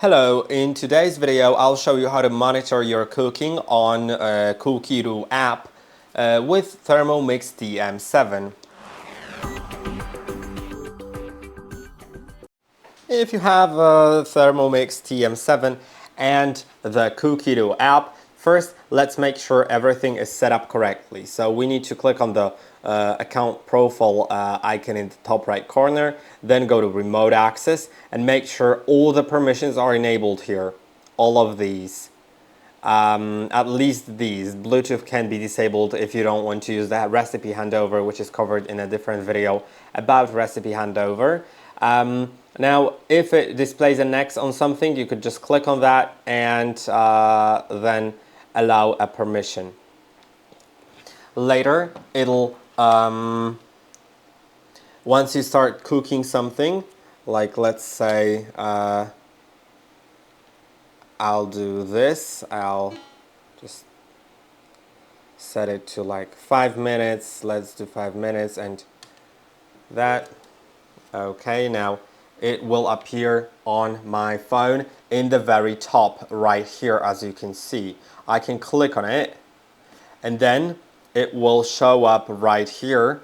Hello, in today's video I'll show you how to monitor your cooking on Cookidoo app with ThermoMix TM7. If you have ThermoMix TM7 and the Cookidoo app, first let's make sure everything is set up correctly. So we need to click on the account profile icon in the top right corner, then go to remote access and make sure all the permissions are enabled here. All of these. At least these. Bluetooth can be disabled if you don't want to use that recipe handover, which is covered in a different video about recipe handover. Now, if it displays an X on something, you could just click on that and then allow a permission. Later, it'll once you start cooking something, like let's say I'll do this, I'll just set it to like 5 minutes, let's do 5 minutes and that. Okay, now it will appear on my phone in the very top right here, as you can see. I can click on it and then it will show up right here.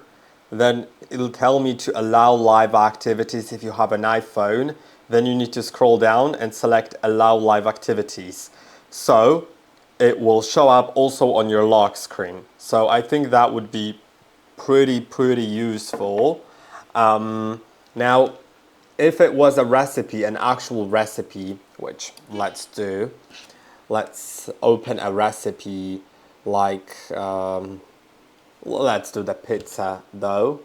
Then it'll tell me to allow live activities if you have an iPhone. Then you need to scroll down and select allow live activities. So it will show up also on your lock screen. So I think that would be pretty useful. Now, if it was a recipe, an actual recipe, which let's do, let's open a recipe like, let's do the pizza dough.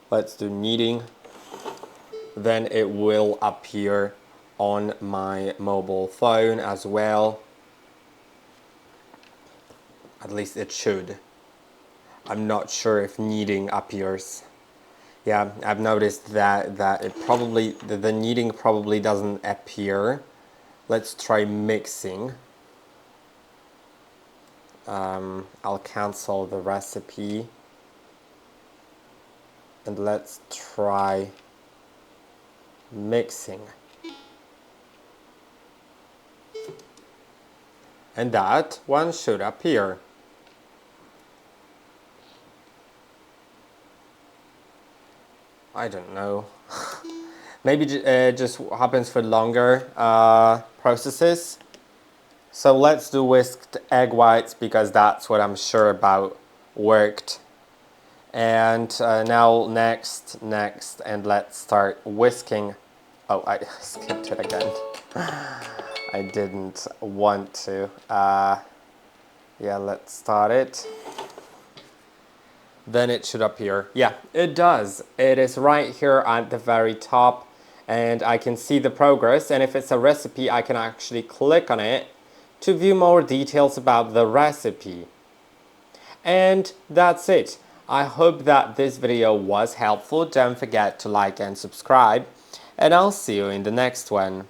Let's do kneading. Then it will appear on my mobile phone as well. At least it should. I'm not sure if kneading appears. Yeah, I've noticed that it probably the kneading probably doesn't appear. Let's try mixing. I'll cancel the recipe and let's try mixing. And that one should appear. I don't know. Maybe it just happens for longer processes. So let's do whisked egg whites because that's what I'm sure about worked. And now next, and let's start whisking. Oh, I skipped it again. I didn't want to. Yeah, let's start it. Then it should appear. Yeah, it does. It is right here at the very top and I can see the progress, and if it's a recipe I can actually click on it to view more details about the recipe. And that's it. I hope that this video was helpful. Don't forget to like and subscribe, and I'll see you in the next one.